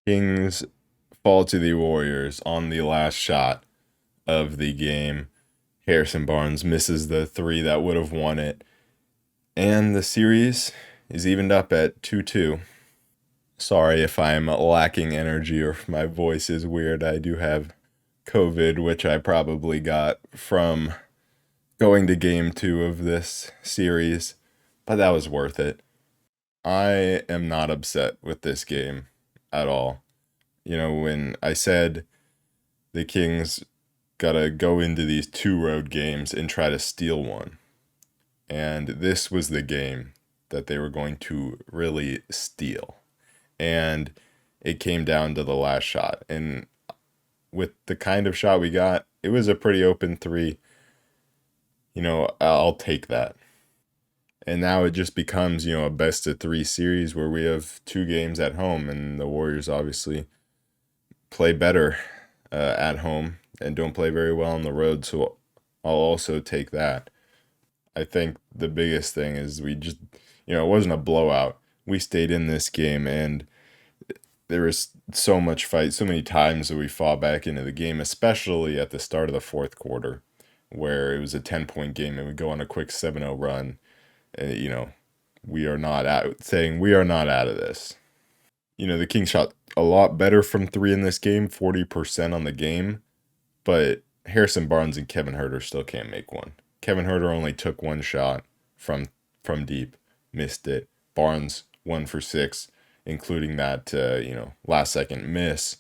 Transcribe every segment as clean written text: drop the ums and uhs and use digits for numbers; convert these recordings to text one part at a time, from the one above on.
Kings fall to the Warriors on the last shot of the game. Harrison Barnes misses the three that would have won it. And the series is evened up at 2-2. Sorry if I'm lacking energy or if my voice is weird. I do have COVID, which I probably got from going to game two of this series, but that was worth it. I am not upset with this game at all. When I said the Kings gotta go into these two road games and try to steal one, and this was the game that they were going to really steal. And it came down to the last shot. And with the kind of shot we got, it was a pretty open three. I'll take that. And now it just becomes, a best of three series where we have two games at home, and the Warriors obviously play better at home and don't play very well on the road. So I'll also take that. I think the biggest thing is we just, it wasn't a blowout. We stayed in this game, and there was so much fight, so many times that we fought back into the game, especially at the start of the fourth quarter, where it was a 10-point game and we go on a quick 7-0 run. And, we are not out saying we are not out of this. The Kings shot a lot better from three in this game, 40% on the game, but Harrison Barnes and Kevin Huerter still can't make one. Kevin Huerter only took one shot from deep, missed it. Barnes 1 for 6, including that last second miss.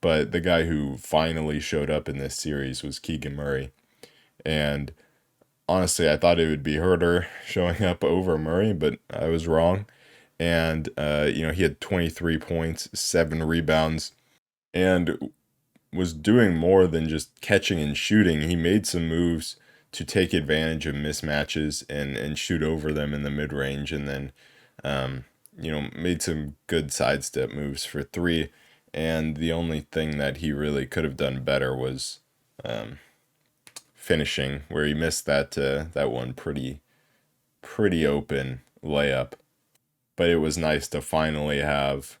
But the guy who finally showed up in this series was Keegan Murray, and honestly, I thought it would be Huerter showing up over Murray, but I was wrong. And he had 23 points, 7 rebounds, and was doing more than just catching and shooting. He made some moves to take advantage of mismatches and shoot over them in the mid range, and then made some good sidestep moves for three. And the only thing that he really could have done better was um, finishing, where he missed that one pretty open layup. But it was nice to finally have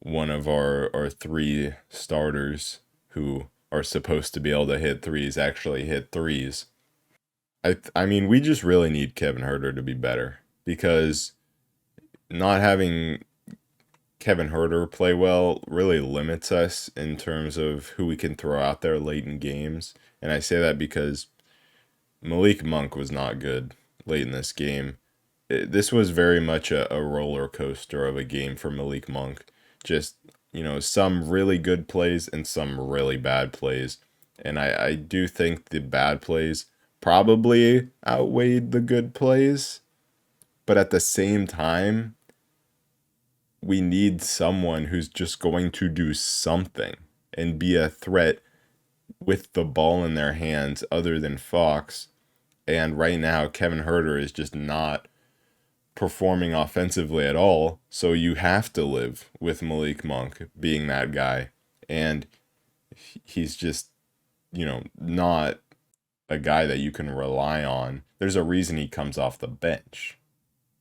one of our three starters who are supposed to be able to hit threes actually hit threes. I mean, we just really need Kevin Huerter to be better, because not having Kevin Huerter play well really limits us in terms of who we can throw out there late in games. And I say that because Malik Monk was not good late in this game. This was very much a roller coaster of a game for Malik Monk. Just, some really good plays and some really bad plays. And I do think the bad plays probably outweighed the good plays. But at the same time, we need someone who's just going to do something and be a threat with the ball in their hands other than Fox. And right now, Kevin Huerter is just not performing offensively at all. So you have to live with Malik Monk being that guy. And he's just, not a guy that you can rely on. There's a reason he comes off the bench.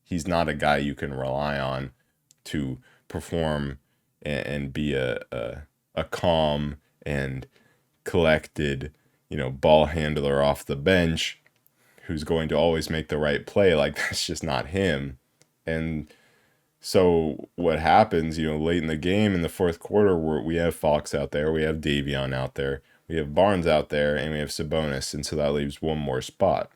He's not a guy you can rely on to perform and be a calm and collected, ball handler off the bench who's going to always make the right play. Like, that's just not him. And so what happens, late in the game in the fourth quarter, where we have Fox out there, we have Davion out there, we have Barnes out there, and we have Sabonis, and so that leaves one more spot.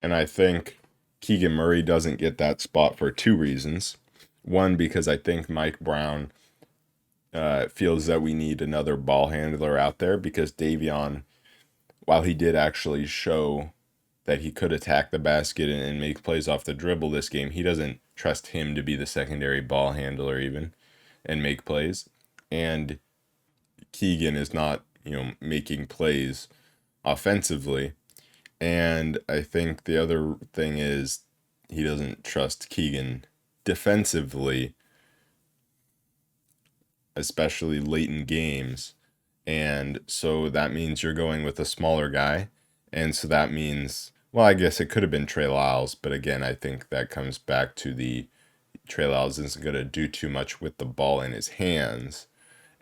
And I think Keegan Murray doesn't get that spot for two reasons. One, because I think Mike Brown feels that we need another ball handler out there, because Davion, while he did actually show that he could attack the basket and make plays off the dribble this game, he doesn't trust him to be the secondary ball handler even and make plays. And Keegan is not, making plays offensively. And I think the other thing is he doesn't trust Keegan defensively, especially late in games. And so that means you're going with a smaller guy. And so that means, well, I guess it could have been Trey Lyles, but again, I think that comes back to the Trey Lyles isn't going to do too much with the ball in his hands.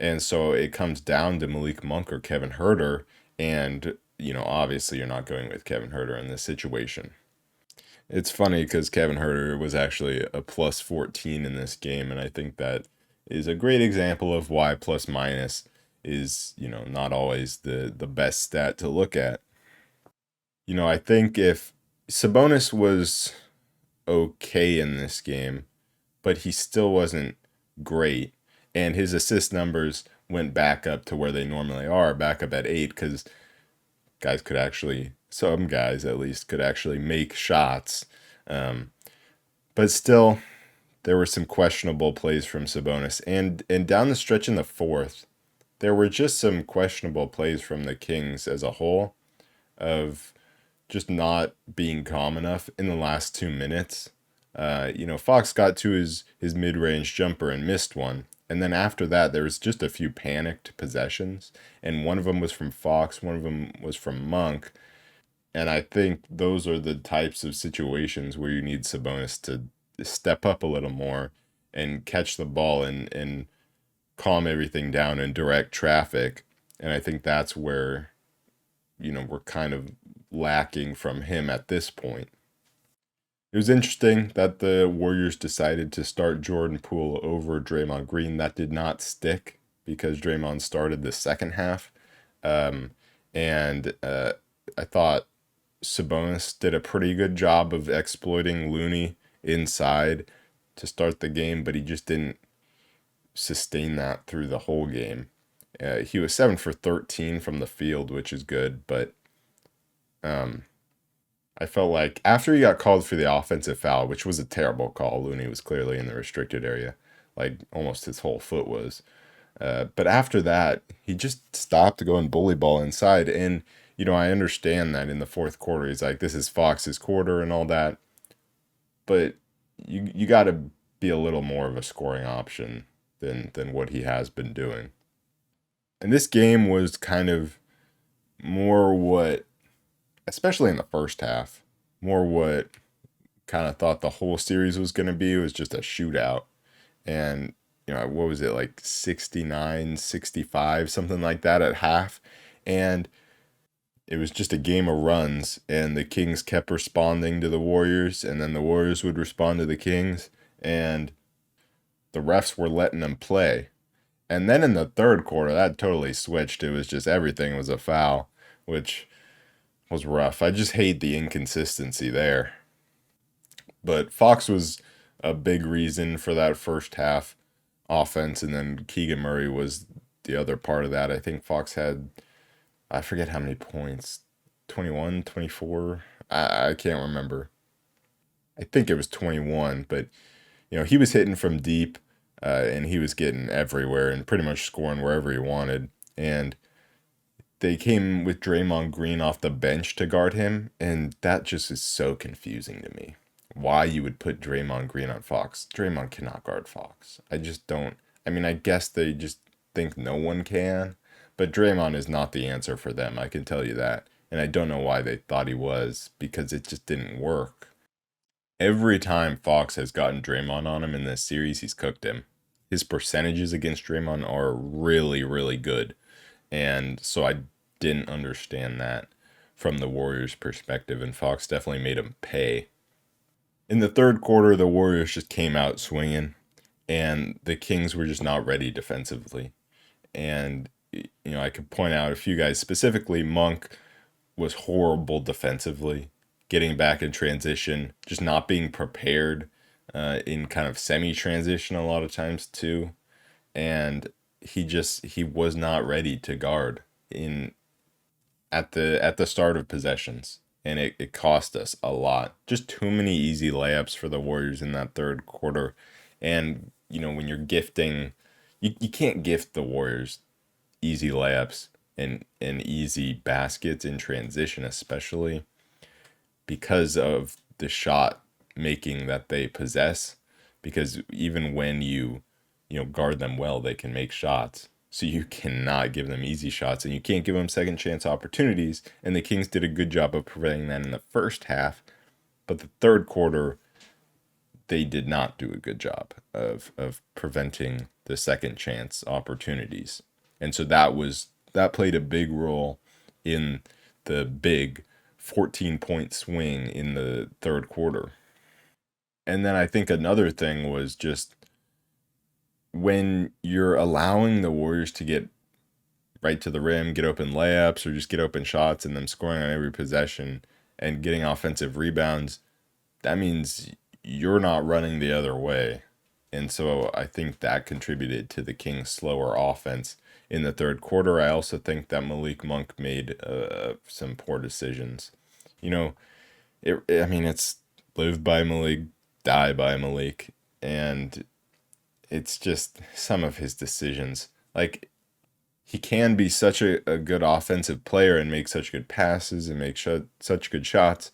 And so it comes down to Malik Monk or Kevin Huerter. And, obviously you're not going with Kevin Huerter in this situation. It's funny because Kevin Huerter was actually a plus 14 in this game. And I think that is a great example of why plus minus is, not always the best stat to look at. I think if Sabonis was okay in this game, but he still wasn't great. And his assist numbers went back up to where they normally are, back up at 8, because some guys at least, could actually make shots. Um, but still, there were some questionable plays from Sabonis. And down the stretch in the fourth, there were just some questionable plays from the Kings as a whole of just not being calm enough in the last 2 minutes. Fox got to his mid range jumper and missed one. And then after that, there was just a few panicked possessions. And one of them was from Fox, one of them was from Monk. And I think those are the types of situations where you need Sabonis to step up a little more and catch the ball and calm everything down and direct traffic. And I think that's where, we're kind of lacking from him at this point. It was interesting that the Warriors decided to start Jordan Poole over Draymond Green. That did not stick because Draymond started the second half. Um, and I thought Sabonis did a pretty good job of exploiting Looney inside to start the game, but he just didn't sustain that through the whole game. He was 7 for 13 from the field, which is good, but um, I felt like after he got called for the offensive foul, which was a terrible call, Looney was clearly in the restricted area, like almost his whole foot was. But after that, he just stopped going bully ball inside. And, I understand that in the fourth quarter, he's like, this is Fox's quarter and all that. But you got to be a little more of a scoring option than what he has been doing. And this game was kind of more what, especially in the first half, more what kind of thought the whole series was going to be. It was just a shootout. And, what was it, like 69, 65, something like that at half. And it was just a game of runs. And the Kings kept responding to the Warriors. And then the Warriors would respond to the Kings. And the refs were letting them play. And then in the third quarter, that totally switched. It was just everything was a foul, which was rough. I just hate the inconsistency there. But Fox was a big reason for that first half offense, and then Keegan Murray was the other part of that. I think Fox had, I forget how many points, 21, 24. I can't remember. I think it was 21, but he was hitting from deep, and he was getting everywhere and pretty much scoring wherever he wanted. And they came with Draymond Green off the bench to guard him, and that just is so confusing to me. Why you would put Draymond Green on Fox? Draymond cannot guard Fox. I just don't. I mean, I guess they just think no one can, but Draymond is not the answer for them. I can tell you that. And I don't know why they thought he was, because it just didn't work. Every time Fox has gotten Draymond on him in this series, he's cooked him. His percentages against Draymond are really, really good. And so I didn't understand that from the Warriors' perspective, and Fox definitely made him pay. In the third quarter, the Warriors just came out swinging, and the Kings were just not ready defensively. And, I could point out a few guys, specifically Monk was horrible defensively, getting back in transition, just not being prepared in kind of semi-transition a lot of times too. And he was not ready to guard in at the start of possessions, and it cost us a lot. Just too many easy layups for the Warriors in that third quarter. And when you're gifting, you can't gift the Warriors easy layups and easy baskets in transition, especially because of the shot making that they possess. Because even when you guard them well, they can make shots. So you cannot give them easy shots, and you can't give them second chance opportunities. And the Kings did a good job of preventing that in the first half, but the third quarter they did not do a good job of preventing the second chance opportunities. And so that played a big role in the big 14-point swing in the third quarter. And then I think another thing was just when you're allowing the Warriors to get right to the rim, get open layups, or just get open shots and them scoring on every possession and getting offensive rebounds, that means you're not running the other way. And so I think that contributed to the Kings' slower offense in the third quarter. I also think that Malik Monk made some poor decisions. You know, I mean, it's live by Malik, die by Malik. And it's just some of his decisions. Like, he can be such a good offensive player and make such good passes and make such good shots,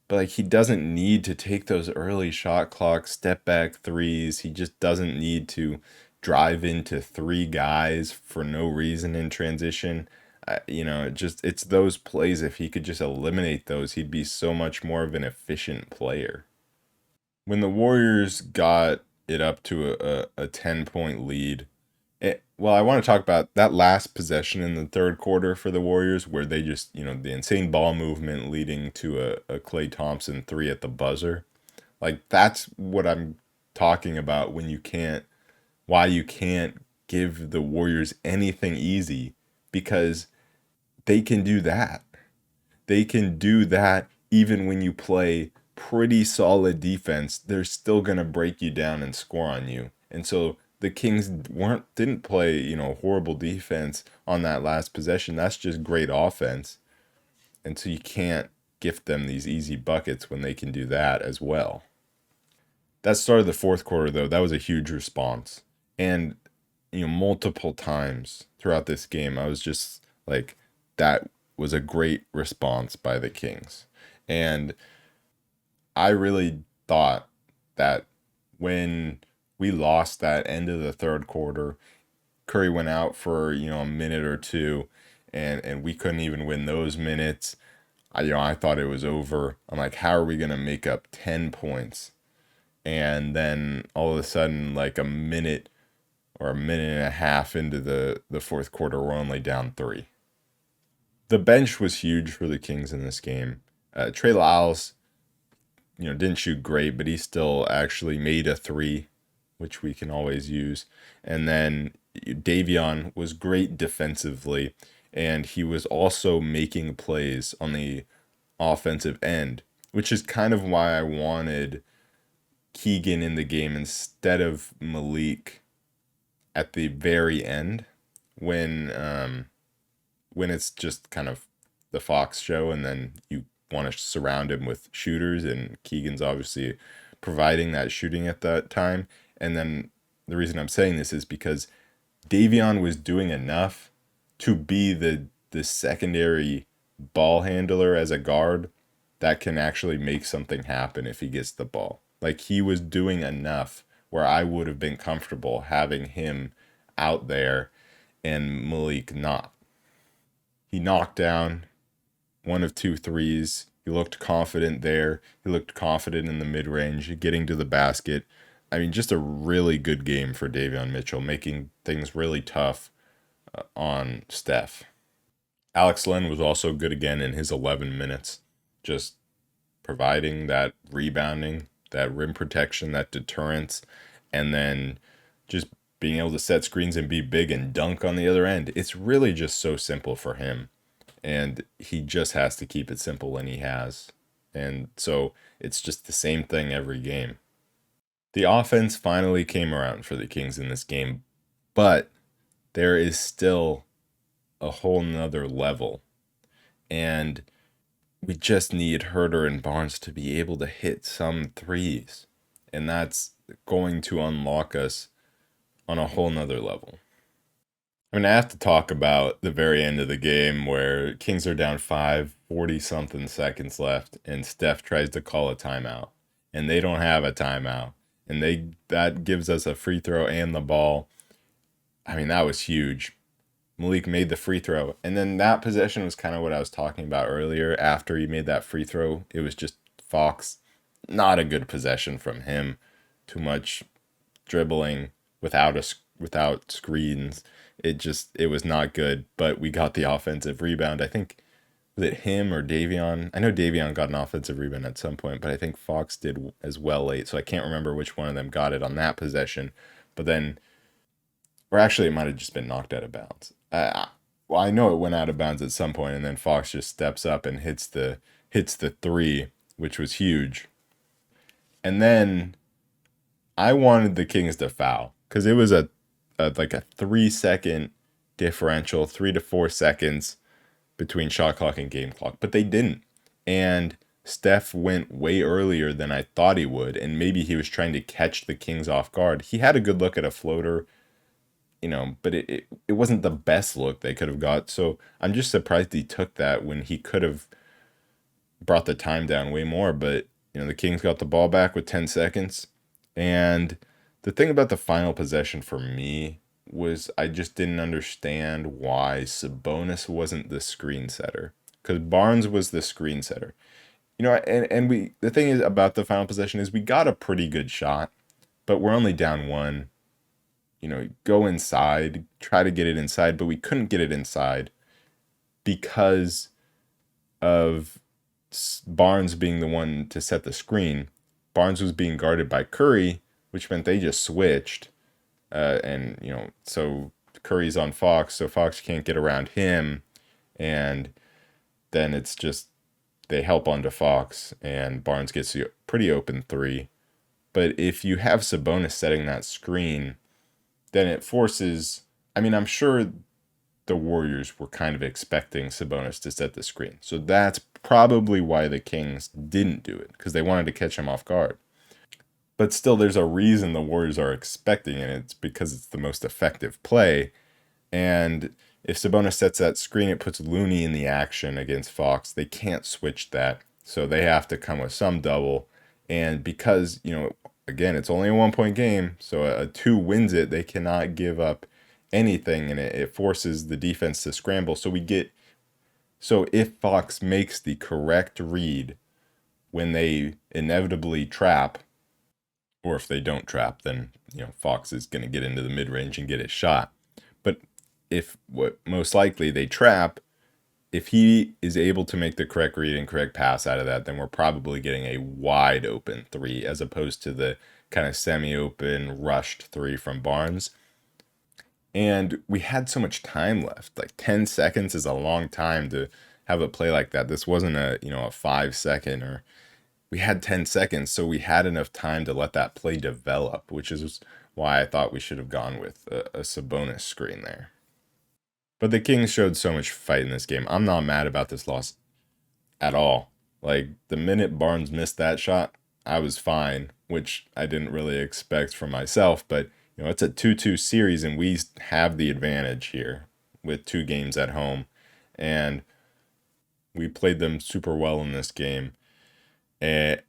but like he doesn't need to take those early shot clock step back threes. He just doesn't need to drive into three guys for no reason in transition. It's those plays. If he could just eliminate those, he'd be so much more of an efficient player. When the Warriors got it up to a 10-point lead, well, I want to talk about that last possession in the third quarter for the Warriors where they just, the insane ball movement leading to a Klay Thompson three at the buzzer. Like, that's what I'm talking about why you can't give the Warriors anything easy, because they can do that. They can do that even when you play pretty solid defense. They're still going to break you down and score on you. And so the Kings didn't play, horrible defense on that last possession. That's just great offense. And so you can't gift them these easy buckets when they can do that as well. That started the fourth quarter though. That was a huge response. And multiple times throughout this game, I was just like, that was a great response by the Kings. And I really thought that when we lost that end of the third quarter, Curry went out for, a minute or two, and we couldn't even win those minutes. I thought it was over. I'm like, how are we going to make up 10 points? And then all of a sudden, like a minute or a minute and a half into the fourth quarter, we're only down three. The bench was huge for the Kings in this game. Trey Lyles, didn't shoot great, but he still actually made a three, which we can always use. And then Davion was great defensively, and he was also making plays on the offensive end, which is kind of why I wanted Keegan in the game instead of Malik at the very end when it's just kind of the Fox show, and then you want to surround him with shooters, and Keegan's obviously providing that shooting at that time. And then the reason I'm saying this is because Davion was doing enough to be the secondary ball handler as a guard that can actually make something happen if he gets the ball. Like, he was doing enough where I would have been comfortable having him out there and Malik not. He knocked down one of two threes. He looked confident there. He looked confident in the mid-range, getting to the basket. I mean, just a really good game for Davion Mitchell, making things really tough on Steph. Alex Len was also good again in his 11 minutes, just providing that rebounding, that rim protection, that deterrence, and then just being able to set screens and be big and dunk on the other end. It's really just so simple for him. And he just has to keep it simple, and he has. And so it's just the same thing every game. The offense finally came around for the Kings in this game, but there is still a whole nother level. And we just need Huerter and Barnes to be able to hit some threes. And that's going to unlock us on a whole nother level. I mean, I have to talk about the very end of the game where Kings are down 40-something seconds left, and Steph tries to call a timeout, and they don't have a timeout, and that gives us a free throw and the ball. I mean, that was huge. Malik made the free throw, and then that possession was kind of what I was talking about earlier. After he made that free throw, it was just Fox. Not a good possession from him. Too much dribbling, without screens. It was not good, but we got the offensive rebound. I think, was it him or Davion? I know Davion got an offensive rebound at some point, but I think Fox did as well late. So I can't remember which one of them got it on that possession. But then, or actually, it might have just been knocked out of bounds. Well, I know it went out of bounds at some point, and then Fox just steps up and hits the three, which was huge. And then I wanted the Kings to foul because it was a like a 3 second differential, 3 to 4 seconds between shot clock and game clock, but they didn't. And Steph went way earlier than I thought he would, and maybe he was trying to catch the Kings off guard. He had a good look at a floater, but it wasn't the best look they could have got. So I'm just surprised he took that when he could have brought the time down way more. But the Kings got the ball back with 10 seconds. And the thing about the final possession for me was I just didn't understand why Sabonis wasn't the screen setter. Because Barnes was the screen setter. And the thing is about the final possession is we got a pretty good shot, but we're only down one. Go inside, try to get it inside, but we couldn't get it inside because of Barnes being the one to set the screen. Barnes was being guarded by Curry, which meant they just switched. And so Curry's on Fox, so Fox can't get around him. And then it's just they help onto Fox, and Barnes gets a pretty open three. But if you have Sabonis setting that screen, then it forces. I mean, I'm sure the Warriors were kind of expecting Sabonis to set the screen. So that's probably why the Kings didn't do it, because they wanted to catch him off guard. But still, there's a reason the Warriors are expecting it. It's because it's the most effective play. And if Sabonis sets that screen, it puts Looney in the action against Fox. They can't switch that. So they have to come with some double. And because, again, it's only a 1 point game, so a two wins it, they cannot give up anything, and it forces the defense to scramble. So if Fox makes the correct read when they inevitably trap, or if they don't trap, then Fox is going to get into the mid range and get his shot. But if what most likely they trap, if he is able to make the correct read and correct pass out of that, then we're probably getting a wide open three as opposed to the kind of semi-open rushed three from Barnes. And we had so much time left. Like 10 seconds is a long time to have a play like that. This wasn't a 5 second, or we had 10 seconds, so we had enough time to let that play develop, which is why I thought we should have gone with a Sabonis screen there. But the Kings showed so much fight in this game. I'm not mad about this loss at all. Like, the minute Barnes missed that shot, I was fine, which I didn't really expect for myself. But, it's a 2-2 series, and we have the advantage here with 2 games at home. And we played them super well in this game. And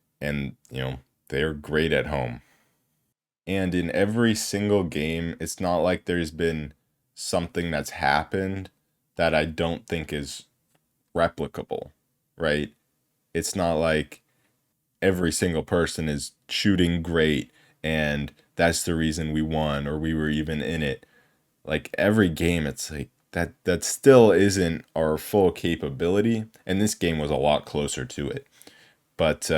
they're great at home. And in every single game, it's not like there's been something that's happened that I don't think is replicable, right? It's not like every single person is shooting great and that's the reason we won or we were even in it. Like every game, it's like that still isn't our full capability, and this game was a lot closer to it. But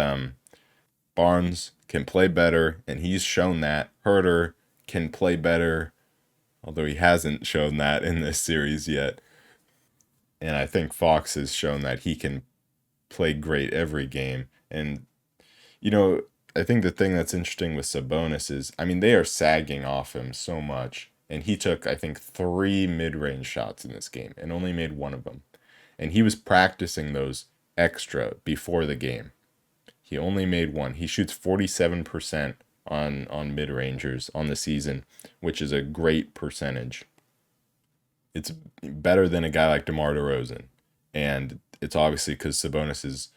Barnes can play better, and he's shown that. Huerter can play better, although he hasn't shown that in this series yet. And I think Fox has shown that he can play great every game. And, you know, I think the thing that's interesting with Sabonis is, I mean, they are sagging off him so much. And he took, I think, 3 mid-range shots in this game and only made one of them. And he was practicing those extra before the game. He only made one. He shoots 47% on mid-rangers on the season, which is a great percentage. It's better than a guy like DeMar DeRozan. And it's obviously because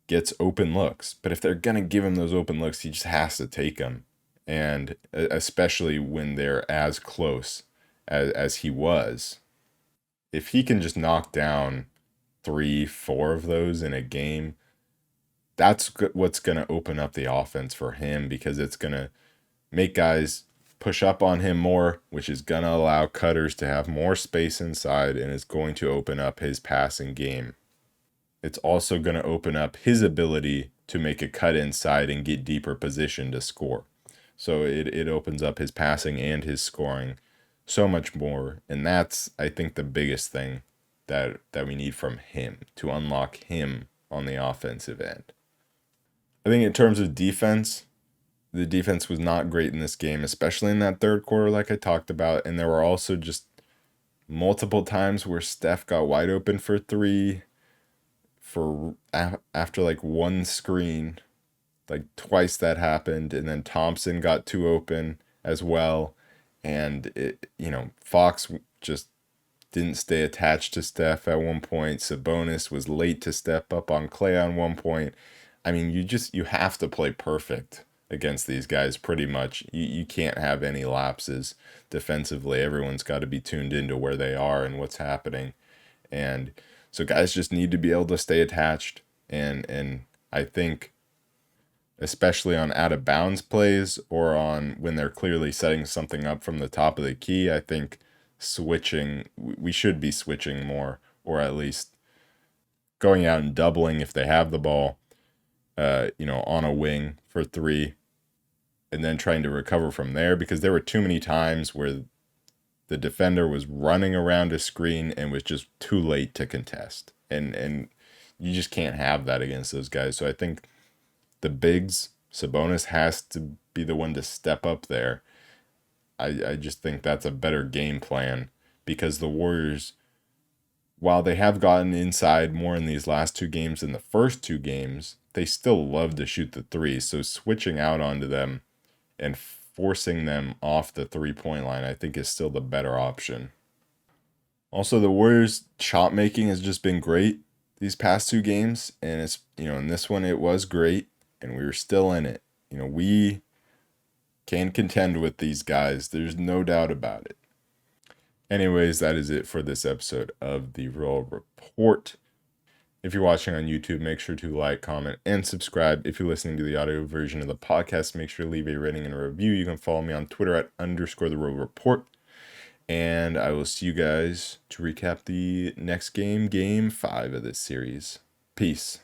gets open looks. But if they're going to give him those open looks, he just has to take them. And especially when they're as close as he was. If he can just knock down 3, 4 of those in a game, that's what's going to open up the offense for him, because it's going to make guys push up on him more, which is going to allow cutters to have more space inside and is going to open up his passing game. It's also going to open up his ability to make a cut inside and get deeper position to score. So it opens up his passing and his scoring so much more. And that's, I think, the biggest thing that we need from him to unlock him on the offensive end. I think in terms of defense, the defense was not great in this game, especially in that third quarter, like I talked about. And there were also just multiple times where Steph got wide open for three after like one screen. Like twice that happened, and then Thompson got too open as well. And Fox just didn't stay attached to Steph at one point. Sabonis was late to step up on Clay on one point. I mean, you have to play perfect against these guys pretty much. You can't have any lapses defensively. Everyone's got to be tuned into where they are and what's happening. And so guys just need to be able to stay attached. And I think especially on out of bounds plays or on when they're clearly setting something up from the top of the key, I think we should be switching more, or at least going out and doubling if they have the ball, on a wing for three, and then trying to recover from there, because there were too many times where the defender was running around a screen and was just too late to contest. And you just can't have that against those guys. So I think the bigs, Sabonis has to be the one to step up there. I just think that's a better game plan, because the Warriors, while they have gotten inside more in these last two games than the first two games, they still love to shoot the three. So switching out onto them and forcing them off the 3-point line, I think, is still the better option. Also, the Warriors' shot making has just been great these past two games, and it's, in this one it was great, and we were still in it. We can contend with these guys. There's no doubt about it. Anyways, that is it for this episode of the Roll Report. If you're watching on YouTube, make sure to like, comment, and subscribe. If you're listening to the audio version of the podcast, make sure to leave a rating and a review. You can follow me on Twitter at _the Roll Report. And I will see you guys to recap the next game, Game 5 of this series. Peace.